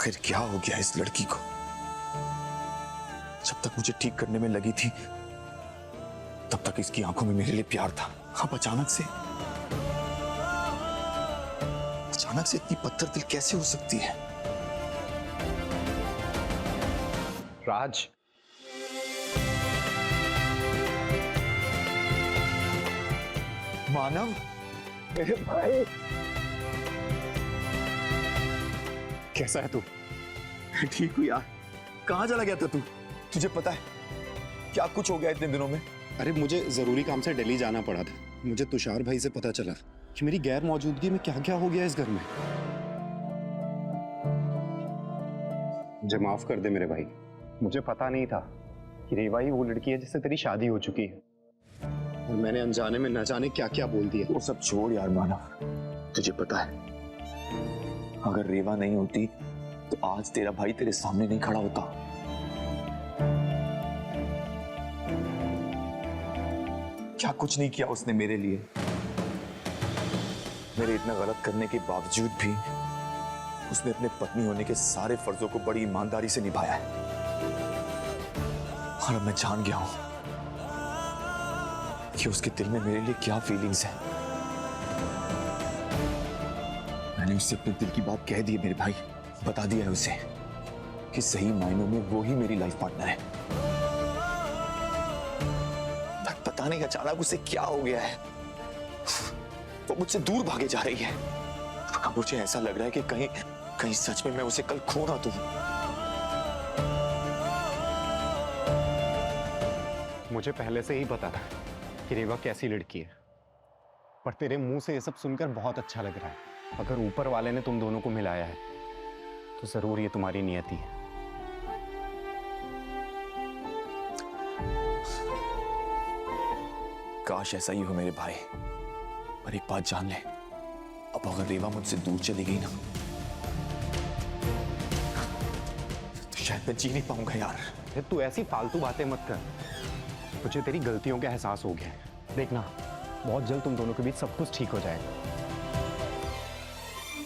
आखिर क्या हो गया इस लड़की को? जब तक मुझे ठीक करने में लगी थी तब तक इसकी आंखों में मेरे लिए प्यार था। अब अचानक से इतनी पत्थर दिल कैसे हो सकती है? राज, मानव, मेरे भाई, कैसा है तू? ठीक हूँ यार। कहाँ चला गया था तू? तुझे पता है क्या कुछ हो गया इतने दिनों में? अरे मुझे जरूरी काम से दिल्ली जाना पड़ा था। मुझे तुषार भाई से पता चला कि मेरी गैर मौजूदगी में क्या क्या हो गया इस घर में। मुझे माफ कर दे मेरे भाई, मुझे पता नहीं था कि रेवा ही वो लड़की है जिससे तेरी शादी हो चुकी है, और मैंने अनजाने में न जाने क्या क्या बोल दिया। वो सब छोड़ यार मानव, तुझे पता है अगर रेवा नहीं होती तो आज तेरा भाई तेरे सामने नहीं खड़ा होता। क्या कुछ नहीं किया उसने मेरे लिए। मेरे इतना गलत करने के बावजूद भी उसने अपने पत्नी होने के सारे फर्जों को बड़ी ईमानदारी से निभाया है। और अब मैं जान गया हूं कि उसके दिल में मेरे लिए क्या फीलिंग्स है। मैंने उससे अपने दिल की बात कह दी है मेरे भाई, बता दिया है उसे कि सही मायनों में वो ही मेरी लाइफ पार्टनर है। पता नहीं अचानक उसे क्या हो गया है, वो मुझसे दूर भागे जा रही है। अब मुझे ऐसा लग रहा है कि कहीं सच में मैं उसे कल खो ना दूं। मुझे पहले से ही पता था कि रेवा कैसी लड़की है, पर तेरे मुंह से ये सब सुनकर बहुत अच्छा लग रहा है। अगर ऊपर वाले ने तुम दोनों को मिलाया है तो जरूर ये तुम्हारी नियति है। काश ऐसा ही हो मेरे भाई, पर एक बात जान ले, अब अगर रेवा मुझसे दूर चली गई ना तो शायद मैं जी नहीं पाऊंगा यार। तू ऐसी फालतू बातें मत कर, मुझे तेरी गलतियों का एहसास हो गया है। देखना बहुत जल्द तुम दोनों के बीच सब कुछ ठीक हो जाएगा।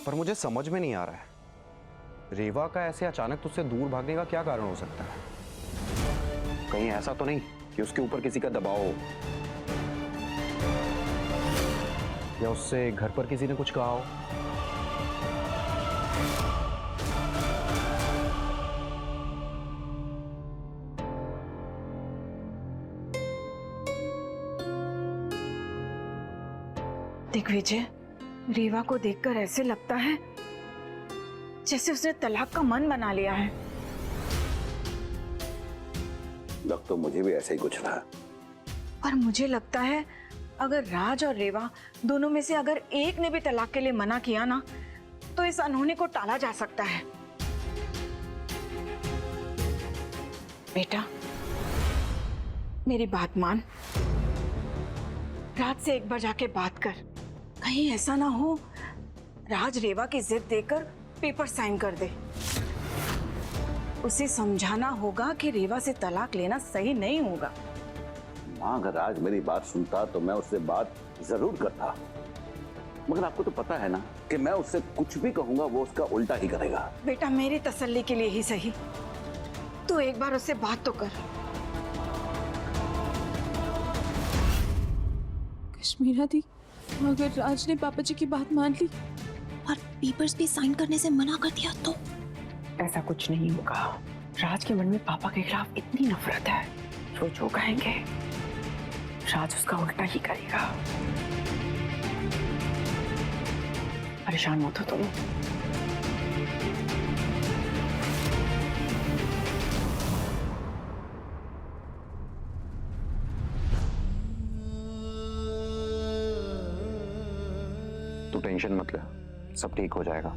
पर मुझे समझ में नहीं आ रहा है, रेवा का ऐसे अचानक तुझसे दूर भागने का क्या कारण हो सकता है? कहीं ऐसा तो नहीं कि उसके ऊपर किसी का दबाव हो, या उससे घर पर किसी ने कुछ कहा हो? दिग्विजय, रेवा को देखकर ऐसे लगता है जैसे उसने तलाक का मन बना लिया है। लग तो मुझे भी ऐसा ही कुछ रहा। पर मुझे लगता है अगर राज और रेवा दोनों में से अगर एक ने भी तलाक के लिए मना किया ना तो इस अनहोनी को टाला जा सकता है। बेटा, मेरी बात मान, राज से एक बार जाके बात कर। कहीं ऐसा ना हो राज रेवा की जिद देकर पेपर साइन कर दे। उसे समझाना होगा कि रेवा से तलाक लेना सही नहीं होगा। मां, अगर राज मेरी बात सुनता तो मैं उससे बात जरूर करता, मगर आपको तो पता है ना कि मैं उससे कुछ भी कहूंगा वो उसका उल्टा ही करेगा। बेटा, मेरी तसल्ली के लिए ही सही, तू एक बार उससे बात तो कर। कश्मीरा दी, अगर राज ने पापा जी की बात मान ली और पेपर्स पे साइन करने से मना कर दिया तो? ऐसा कुछ नहीं होगा। राज के मन में पापा के खिलाफ इतनी नफरत है, वो जो कहेंगे राज उसका उल्टा ही करेगा। परेशान मत हो तुम। तू टेंशन मत ले, सब ठीक हो जाएगा।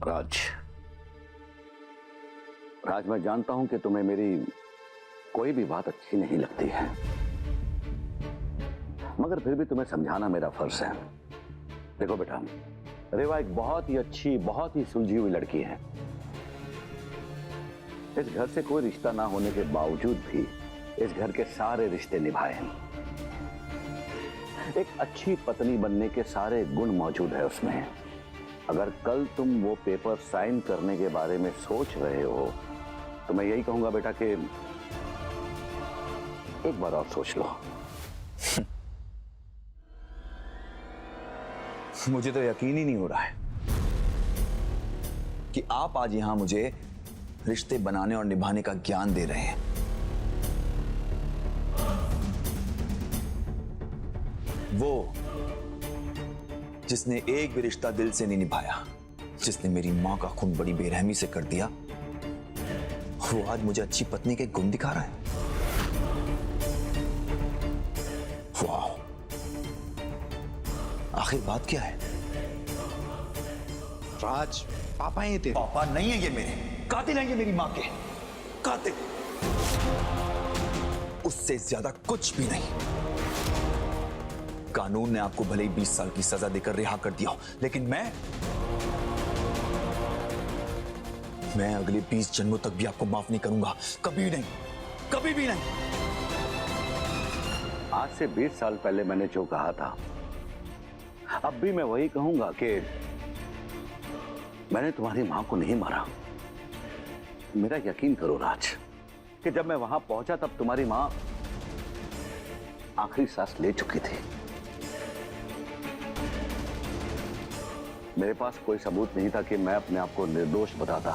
राज, मैं जानता हूं कि तुम्हें मेरी कोई भी बात अच्छी नहीं लगती है, मगर फिर भी तुम्हें समझाना मेरा फर्ज है। देखो बेटा, रेवा एक बहुत ही अच्छी, बहुत ही सुलझी हुई लड़की है। इस घर से कोई रिश्ता ना होने के बावजूद भी इस घर के सारे रिश्ते निभाए हैं। एक अच्छी पत्नी बनने के सारे गुण मौजूद है उसमें। अगर कल तुम वो पेपर साइन करने के बारे में सोच रहे हो तो मैं यही कहूंगा बेटा कि एक बार और सोच लो। मुझे तो यकीन ही नहीं हो रहा है कि आप आज यहां मुझे रिश्ते बनाने और निभाने का ज्ञान दे रहे हैं। वो जिसने एक भी रिश्ता दिल से नहीं निभाया, जिसने मेरी मां का खून बड़ी बेरहमी से कर दिया, वो आज मुझे अच्छी पत्नी के गुण दिखा रहा है। वाह, आखिर बात क्या है? राज, पापा हैं ये तेरे। पापा नहीं है ये मेरे, कातिल हैं ये मेरी मां के, कातिल। उससे ज्यादा कुछ भी नहीं। कानून ने आपको भले ही 20 साल की सजा देकर रिहा कर दिया हो, लेकिन मैं अगले 20 जन्मों तक भी आपको माफ नहीं करूंगा। कभी नहीं, कभी भी नहीं। आज से 20 साल पहले मैंने जो कहा था, अब भी मैं वही कहूंगा कि मैंने तुम्हारी मां को नहीं मारा। मेरा यकीन करो राज, कि जब मैं वहां पहुंचा तब तुम्हारी मां आखिरी सांस ले चुकी थी। मेरे पास कोई सबूत नहीं था कि मैं अपने आप को निर्दोष बताता।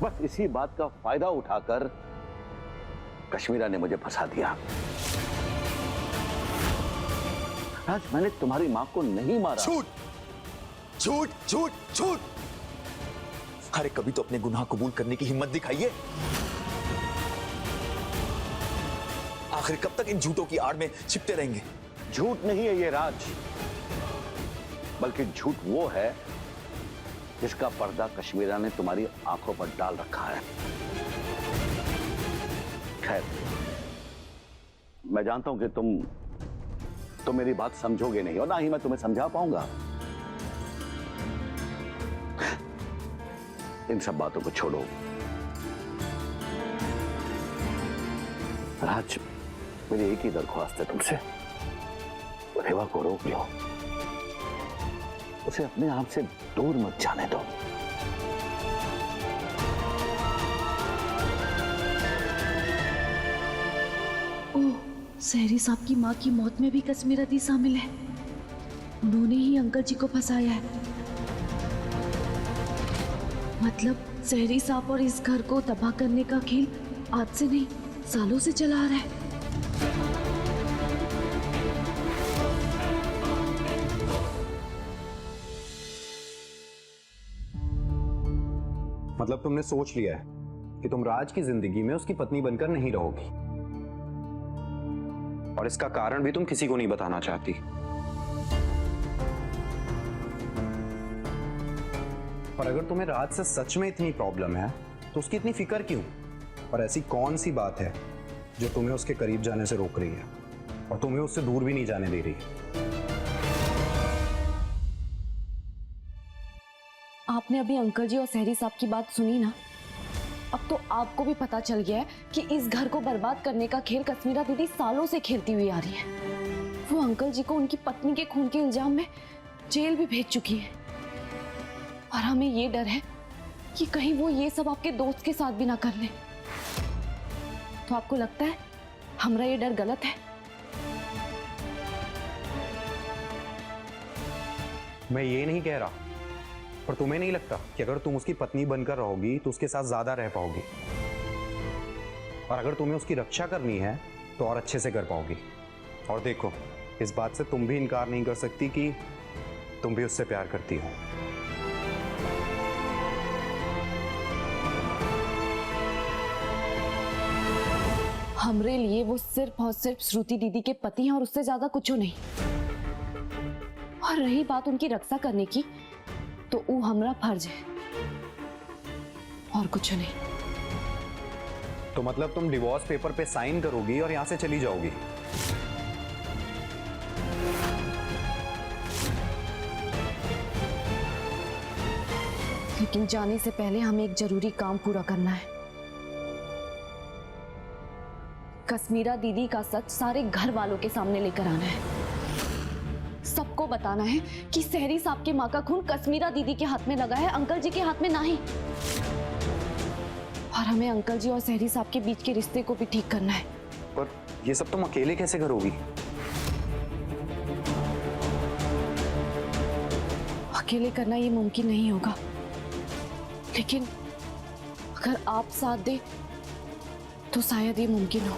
बस इसी बात का फायदा उठाकर कश्मीरा ने मुझे फंसा दिया। आज मैंने तुम्हारी मां को नहीं मारा। झूठ, झूठ, झूठ, झूठ। अरे कभी तो अपने गुनाह कबूल करने की हिम्मत दिखाइए। आखिर कब तक इन झूठों की आड़ में छिपते रहेंगे? झूठ नहीं है ये राज, बल्कि झूठ वो है जिसका पर्दा कश्मीरा ने तुम्हारी आंखों पर डाल रखा है। खैर, मैं जानता हूं कि तुम मेरी बात समझोगे नहीं और ना ही मैं तुम्हें समझा पाऊंगा। इन सब बातों को छोड़ो राज, मेरी एक ही दरख्वास्त है तुमसे, रेवा को रोक लो, उसे अपने आप से दूर मत जाने दो। ओह, सहरी साहब की माँ की मौत में भी कश्मीरा दी शामिल है। उन्होंने ही अंकल जी को फंसाया है। मतलब सहरी साहब और इस घर को तबाह करने का खेल आज से नहीं, सालों से चला आ रहा है। मतलब तुमने सोच लिया है कि तुम राज की जिंदगी में उसकी पत्नी बनकर नहीं रहोगी, और इसका कारण भी तुम किसी को नहीं बताना चाहती। पर अगर तुम्हें राज से सच में इतनी प्रॉब्लम है तो उसकी इतनी फिक्र क्यों? और ऐसी कौन सी बात है जो तुम्हें उसके करीब जाने से रोक रही है और तुम्हें उससे दूर भी नहीं जाने दे रही? आपने अभी अंकल जी और सहरी साहब की बात सुनी ना, अब तो आपको भी पता चल गया है कि इस घर को बर्बाद करने का खेल कश्मीरा दीदी सालों से खेलती हुई आ रही है। वो अंकल जी को उनकी पत्नी के खून के इल्जाम में जेल भी भेज चुकी है, और हमें ये डर है कि कहीं वो ये सब आपके दोस्त के साथ भी ना कर ले। तो आपको लगता है हमारा ये डर गलत है? मैं ये नहीं कह रहा, पर तुम्हें नहीं लगता कि अगर तुम उसकी पत्नी बनकर रहोगी तो उसके साथ ज्यादा रह पाओगी, और अगर तुम्हें उसकी रक्षा करनी है तो और अच्छे से कर पाओगी? और देखो, इस बात से तुम भी इनकार नहीं कर सकती कि तुम भी उससे प्यार करती हो। हमरे लिए वो सिर्फ और सिर्फ श्रुति दीदी के पति हैं और उससे ज्यादा कुछ नहीं। और रही बात उनकी रक्षा करने की, तो वो हमारा फर्ज है और कुछ नहीं। तो मतलब तुम डिवोर्स पेपर पे साइन करोगी और यहां से चली जाओगी? लेकिन जाने से पहले हमें एक जरूरी काम पूरा करना है। कश्मीरा दीदी का सच सारे घर वालों के सामने लेकर आना है। सबको बताना है कि सहरी साहब की माँ का खून कश्मीरा दीदी के हाथ में लगा है, अंकल जी के हाथ में नहीं। और हमें अंकल जी और सहरी साहब के बीच के रिश्ते को भी ठीक करना है। पर ये सब तुम अकेले कैसे करोगी? अकेले करना ये मुमकिन नहीं होगा, लेकिन अगर आप साथ दे तो शायद ये मुमकिन हो।